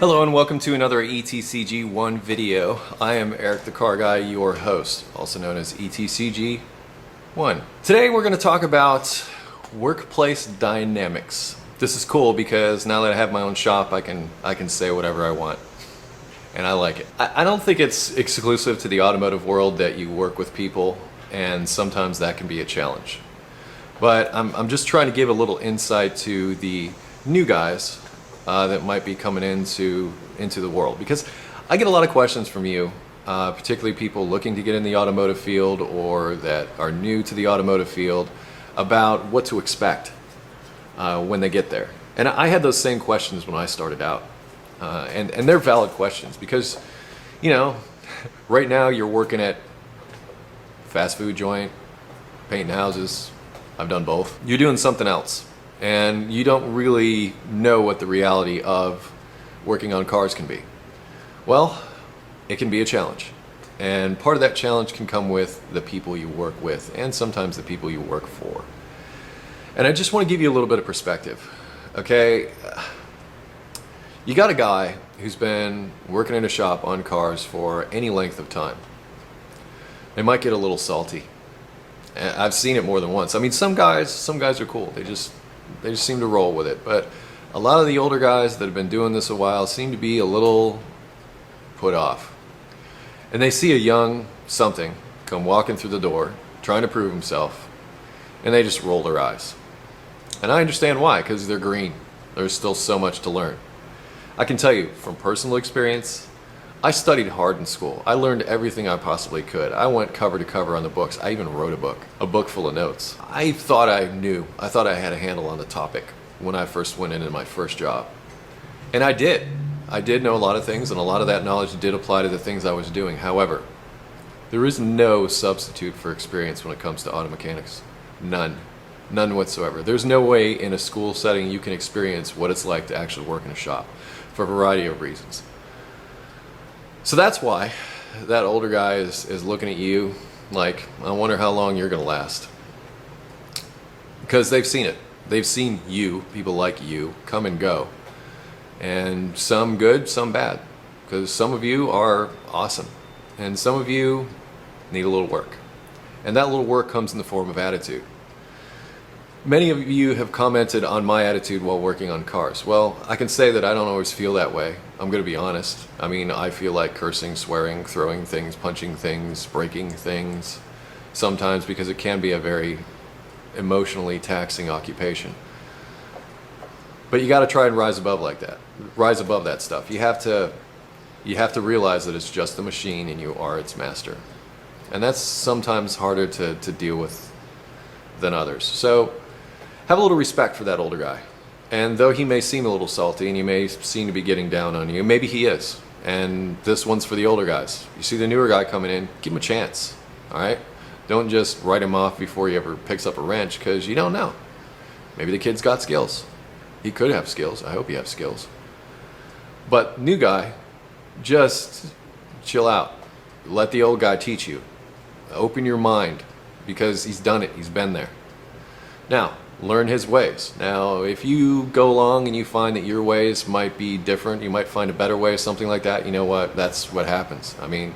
Hello and welcome to another ETCG1 video. I am Eric the Car Guy, your host, also known as ETCG1. Today we're going to talk about workplace dynamics. This is cool because now that I have my own shop, I can say whatever I want. And I like it. I don't think it's exclusive to the automotive world that you work with people, and sometimes that can be a challenge. But I'm just trying to give a little insight to the new guys that might be coming into the world, because I get a lot of questions from you, particularly people looking to get in the automotive field or that are new to the automotive field, about what to expect when they get there. And I had those same questions when I started out, and they're valid questions because, you know, right now you're working at fast food joint, painting houses. I've done both. You're doing something else, and you don't really know what the reality of working on cars can be. Well, it can be a challenge. And part of that challenge can come with the people you work with and sometimes the people you work for. And I just want to give you a little bit of perspective. Okay, you got a guy who's been working in a shop on cars for any length of time. They might get a little salty. I've seen it more than once. I mean, some guys are cool. They just seem to roll with it. But a lot of the older guys that have been doing this a while seem to be a little put off. And they see a young something come walking through the door, trying to prove himself, and they just roll their eyes. And I understand why, because they're green. There's still so much to learn. I can tell you from personal experience, I studied hard in school. I learned everything I possibly could. I went cover to cover on the books. I even wrote a book full of notes. I thought I knew. I thought I had a handle on the topic when I first went into my first job. And I did. I did know a lot of things, and a lot of that knowledge did apply to the things I was doing. However, there is no substitute for experience when it comes to auto mechanics. None. None whatsoever. There's no way in a school setting you can experience what it's like to actually work in a shop for a variety of reasons. So that's why that older guy is looking at you like, I wonder how long you're going to last. Because they've seen it. They've seen you, people like you, come and go. And some good, some bad. Because some of you are awesome. And some of you need a little work. And that little work comes in the form of attitude. Many of you have commented on my attitude while working on cars. Well, I can say that I don't always feel that way. I'm going to be honest. I mean, I feel like cursing, swearing, throwing things, punching things, breaking things, sometimes, because it can be a very emotionally taxing occupation. But you got to try and rise above like that. Rise above that stuff. You have to realize that it's just a machine and you are its master. And that's sometimes harder to deal with than others. So have a little respect for that older guy. And though he may seem a little salty and he may seem to be getting down on you, maybe he is. And this one's for the older guys. You see the newer guy coming in, give him a chance. All right? Don't just write him off before he ever picks up a wrench, because you don't know. Maybe the kid's got skills. He could have skills. I hope he has skills. But new guy, just chill out. Let the old guy teach you. Open your mind, because he's done it. He's been there. Now, learn his ways. Now, if you go along and you find that your ways might be different, you might find a better way, something like that, you know what? That's what happens. I mean,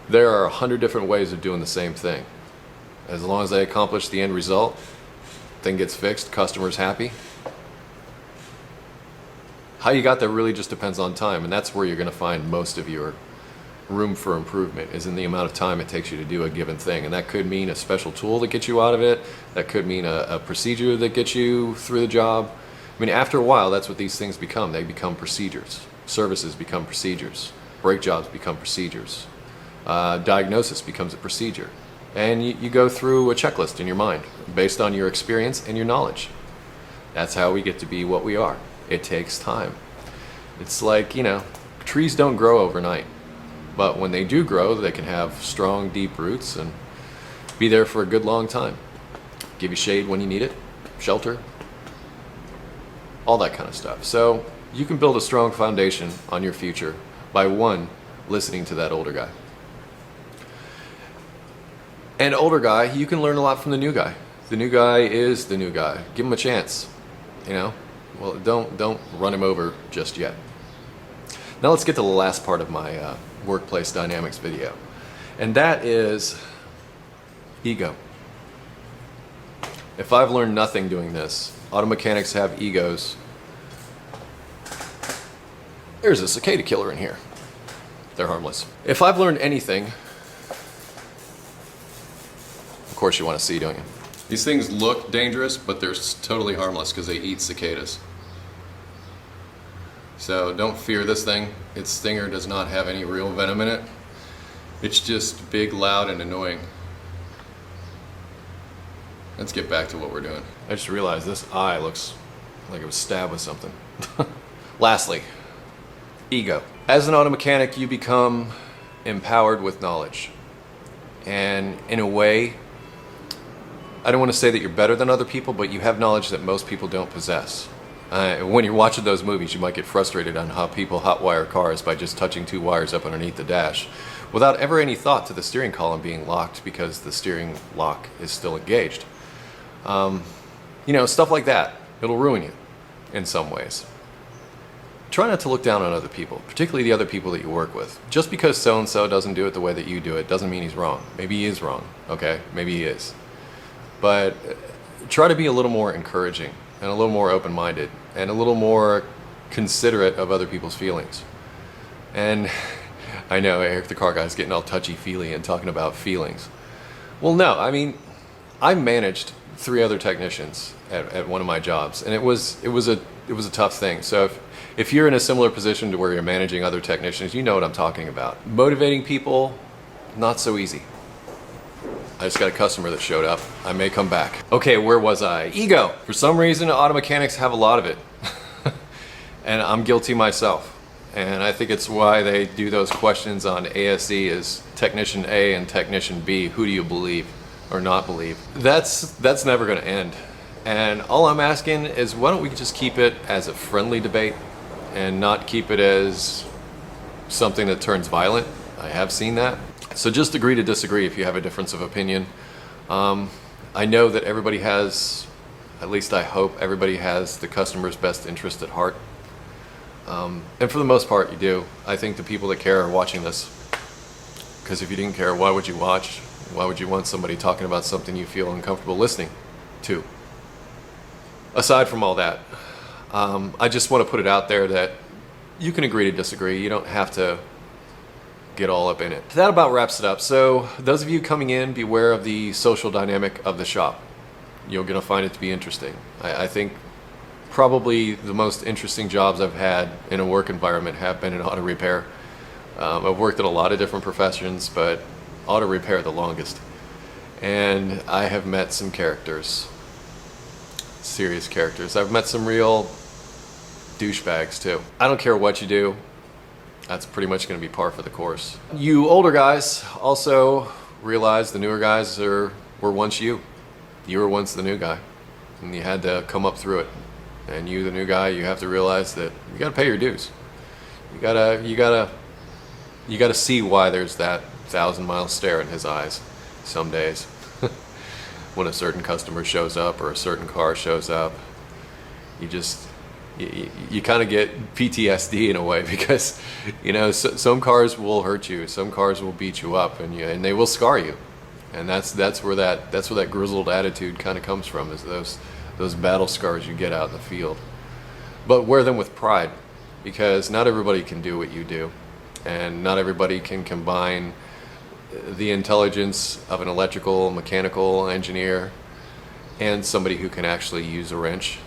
there are 100 different ways of doing the same thing. As long as they accomplish the end result, thing gets fixed, customer's happy. How you got there really just depends on time, and that's where you're going to find most of your room for improvement, is in the amount of time it takes you to do a given thing. And that could mean a special tool that gets you out of it. That could mean a procedure that gets you through the job. I mean, after a while, that's what these things become. They become procedures. Services become procedures. Brake jobs become procedures. Diagnosis becomes a procedure. And you go through a checklist in your mind based on your experience and your knowledge. That's how we get to be what we are. It takes time. It's like, you know, trees don't grow overnight. But when they do grow, they can have strong, deep roots and be there for a good long time. Give you shade when you need it, shelter, all that kind of stuff. So you can build a strong foundation on your future by, one, listening to that older guy. And older guy, you can learn a lot from the new guy. The new guy is the new guy. Give him a chance, you know. Well, don't run him over just yet. Now let's get to the last part of my workplace dynamics video, and that is ego. If I've learned nothing doing this, auto mechanics have egos. There's a cicada killer in here. They're harmless. If I've learned anything, of course you want to see, don't you? These things look dangerous, but they're totally harmless because they eat cicadas. So don't fear this thing. Its stinger does not have any real venom in it. It's just big, loud, and annoying. Let's get back to what we're doing. I just realized this eye looks like it was stabbed with something. Lastly, ego. As an auto mechanic, you become empowered with knowledge. And in a way, I don't want to say that you're better than other people, but you have knowledge that most people don't possess. When you're watching those movies, you might get frustrated on how people hotwire cars by just touching two wires up underneath the dash without ever any thought to the steering column being locked because the steering lock is still engaged. You know, stuff like that. It'll ruin you in some ways. Try not to look down on other people, particularly the other people that you work with. Just because so-and-so doesn't do it the way that you do it doesn't mean he's wrong. Maybe he is wrong, okay? Maybe he is. But try to be a little more encouraging and a little more open-minded and a little more considerate of other people's feelings. And I know Eric the Car Guy is getting all touchy-feely and talking about feelings. Well, no, I mean, I managed 3 other technicians at one of my jobs, and it was a tough thing. So if you're in a similar position to where you're managing other technicians, you know what I'm talking about. Motivating people, not so easy. I just got a customer that showed up. I may come back. Okay, where was I? Ego. For some reason, auto mechanics have a lot of it. And I'm guilty myself. And I think it's why they do those questions on ASE is Technician A and Technician B. Who do you believe or not believe? That's never gonna end. And all I'm asking is, why don't we just keep it as a friendly debate and not keep it as something that turns violent? I have seen that. So just agree to disagree if you have a difference of opinion. I know that everybody has, at least I hope, everybody has the customer's best interest at heart. And for the most part, you do. I think the people that care are watching this. Because if you didn't care, why would you watch? Why would you want somebody talking about something you feel uncomfortable listening to? Aside from all that, I just want to put it out there that you can agree to disagree. You don't have to get all up in it. That about wraps it up. So those of you coming in, beware of the social dynamic of the shop. You're going to find it to be interesting. I think probably the most interesting jobs I've had in a work environment have been in auto repair. I've worked in a lot of different professions, but auto repair the longest. And I have met some characters. Serious characters. I've met some real douchebags too. I don't care what you do. That's pretty much going to be par for the course. You older guys also realize the newer guys were once you. You were once the new guy, and you had to come up through it. And you, the new guy, you have to realize that you got to pay your dues. You gotta see why there's that 1,000-mile stare in his eyes some days. When a certain customer shows up or a certain car shows up, you kind of get PTSD in a way, because you know some cars will hurt you, some cars will beat you up, and they will scar you, and that's where that grizzled attitude kind of comes from, is those battle scars you get out in the field. But wear them with pride, because not everybody can do what you do, and not everybody can combine the intelligence of an electrical, mechanical engineer and somebody who can actually use a wrench.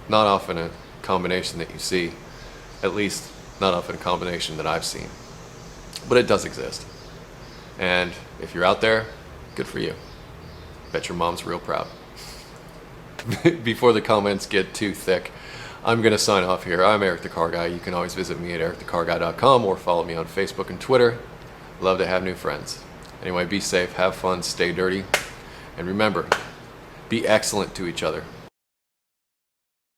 Not often a combination that you see, at least not often a combination that I've seen. But it does exist. And if you're out there, good for you. Bet your mom's real proud. Before the comments get too thick, I'm going to sign off here. I'm Eric the Car Guy. You can always visit me at ericthecarguy.com or follow me on Facebook and Twitter. Love to have new friends. Anyway, be safe, have fun, stay dirty, and remember, be excellent to each other.